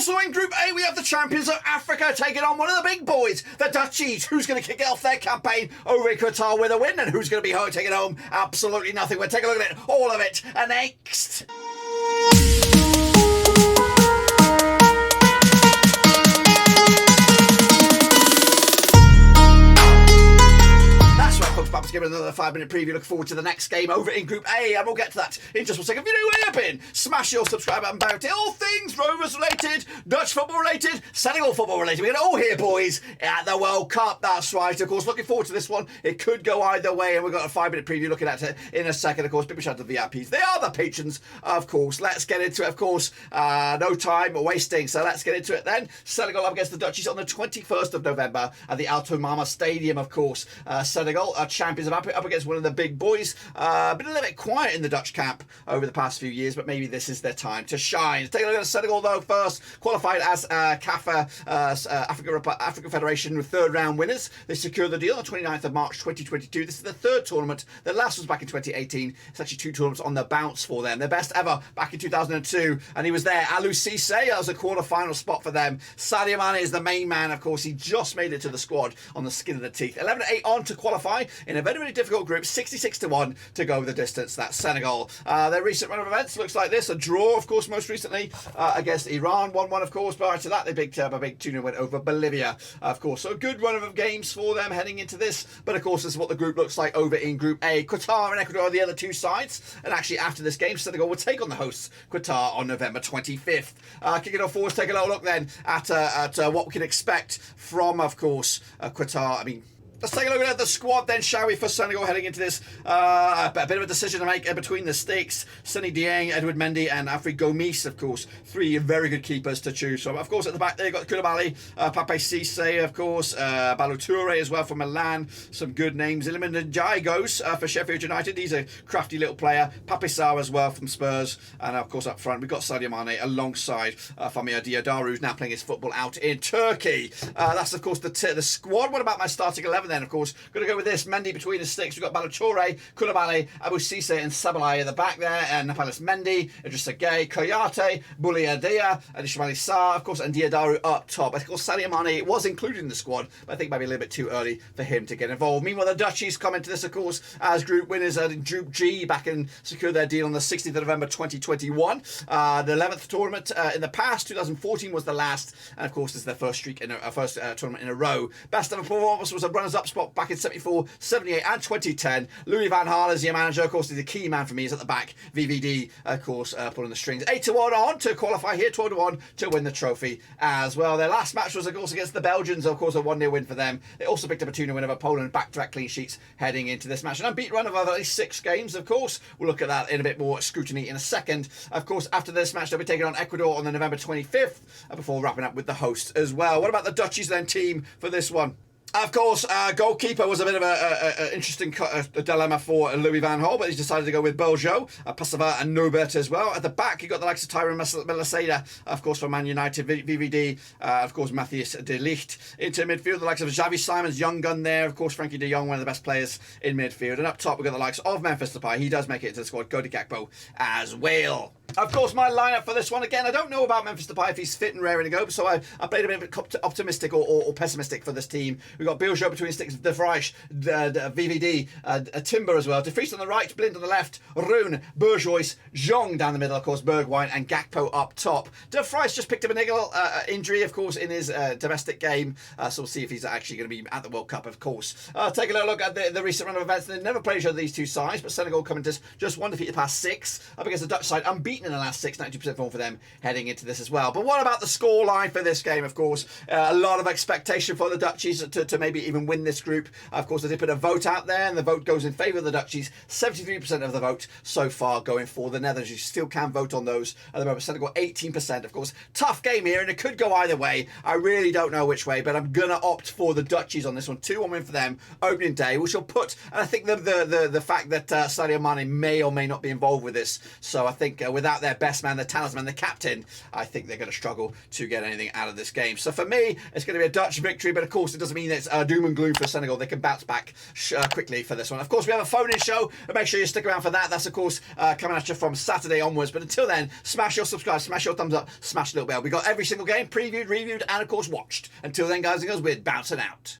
Also in Group A, we have the champions of Africa taking on one of the big boys, the Dutchies. Who's going to kick off their campaign over in Qatar with a win, and who's going to be taking home absolutely nothing? We'll take a look at it, all of it, next. Perhaps give it another 5-minute preview. Look forward to the next game over in Group A, and we'll get to that in just 1 second. If you know where you've been, smash your subscribe button, about it. All things Rovers related, Dutch football related, Senegal football related. We're all here, boys, at the World Cup. That's right. Of course, looking forward to this one. It could go either way, and we've got a 5-minute preview looking at it in a second. Of course, big shout out to the VIPs. They are the patrons, of course. Let's get into it, of course. No time wasting, so let's get into it then. Senegal up against the Dutchies on the 21st of November at the Alto Mama Stadium, of course. Senegal are champions of Africa, up against one of the big boys. Been a little bit quiet in the Dutch camp over the past few years, but maybe this is their time to shine. Let's take a look at Senegal, though, first. Qualified as CAFA, African Federation with third-round winners. They secured the deal on the 29th of March 2022. This is the third tournament. The last was back in 2018. It's actually 2 tournaments on the bounce for them. Their best ever back in 2002, and he was there. Aliou Cisse, that was a quarter-final spot for them. Sadio Mane is the main man, of course. He just made it to the squad on the skin of the teeth. 11-8 on to qualify in a very, very difficult group. 66-1 to go the distance. That's Senegal. Their recent run of events looks like this. A draw, of course, most recently against Iran. 1-1, of course. Prior to that, they big 2-0 went over Bolivia, of course. So a good run of games for them heading into this. But, of course, this is what the group looks like over in Group A. Qatar and Ecuador are the other 2 sides. And actually, after this game, Senegal will take on the hosts, Qatar, on November 25th. Kicking off forwards, take a little look then at what we can expect from, of course, Qatar. I mean, let's take a look at the squad then, shall we, for Senegal heading into this. A bit of a decision to make between the stakes. Sonny Dieng, Edouard Mendy and Afri Gomis, of course. 3 very good keepers to choose from. Of course, at the back there, you've got Koulibaly, Pape Cisse, of course, Balou Touré as well from Milan. Some good names. Iliman Ndiaye goes for Sheffield United. He's a crafty little player. Pape Sarr as well from Spurs. And, of course, up front, we've got Sadio Mane alongside Famia Diawara, who's now playing his football out in Turkey. That's, of course, the squad. What about my starting 11 then, of course? Going to go with this. Mendy between the sticks. We've got Balou Touré, Koulibaly, Abou Cisse and Sabalai at the back there. And Nampalis Mendy, Idrissa Gueye, Koyate, Boulaye Dia, and Ismail Sarr, of course, and Diawara up top. Of course, Sadio Mane was included in the squad, but I think maybe a little bit too early for him to get involved. Meanwhile, the Dutchies come into this, of course, as group winners in Group G, back and secured their deal on the 16th of November 2021. The 11th tournament in the past, 2014 was the last, and of course, this is their first tournament in a row. Best ever performance was a runners-up spot back in 74, 78 and 2010. Louis van Gaal is your manager. Of course, he's the key man for me. He's at the back. VVD, of course, pulling the strings. 8-1 on to qualify here. 12-1 to win the trophy as well. Their last match was, of course, against the Belgians. Of course, a 1-0 win for them. They also picked up a 2-0 win over Poland. Back-to-back clean sheets heading into this match. An unbeaten run of at least 6 games, of course. We'll look at that in a bit more scrutiny in a second. Of course, after this match, they'll be taking on Ecuador on the November 25th before wrapping up with the hosts as well. What about the Dutchies then team for this one? Of course, goalkeeper was a bit of an interesting dilemma for Louis van Gaal, but he's decided to go with Beljo, Passava and Nobert as well. At the back, you got the likes of Tyron Melaseda, of course, from Man United, VVD, of course, Matthias de Ligt. Into midfield, the likes of Xavi Simons, young gun there, of course, Frankie de Jong, one of the best players in midfield. And up top, we've got the likes of Memphis Depay. He does make it into the squad. Cody Gakpo as well. Of course, my lineup for this one, again, I don't know about Memphis Depay if he's fit and raring to go, so I played a bit optimistic or pessimistic for this team. We've got Biljo between the sticks, De Vrij, VVD, Timber as well. De Vries on the right, Blind on the left, Roon, Bourgeois, Jong down the middle, of course, Bergwijn and Gakpo up top. De Vrij just picked up a niggle injury, of course, in his domestic game, so we'll see if he's actually going to be at the World Cup, of course. Take a little look at the recent run of events. They never played each other, these 2 sides, but Senegal coming to just 1 defeat the past 6 up against the Dutch side, unbeaten in the last 6, 92% form for them heading into this as well. But what about the score line for this game, of course? A lot of expectation for the Dutchies to maybe even win this group. Of course, they did put a vote out there, and the vote goes in favour of the Dutchies. 73% of the vote so far going for the Netherlands. You still can vote on those at the moment. Senegal 18%, of course. Tough game here, and it could go either way. I really don't know which way, but I'm going to opt for the Dutchies on this one. 2-1 win for them, opening day, which will put, and I think the fact that Sadio Mane may or may not be involved with this, so I think with without their best man, their talisman, the captain, I think they're going to struggle to get anything out of this game. So for me, it's going to be a Dutch victory, but of course it doesn't mean it's doom and gloom for Senegal. They can bounce back quickly for this one. Of course, we have a phone-in show, and make sure you stick around for that. That's, of course, coming at you from Saturday onwards. But until then, smash your subscribe, smash your thumbs up, smash the little bell. We got every single game previewed, reviewed, and, of course, watched. Until then, guys and girls, we're bouncing out.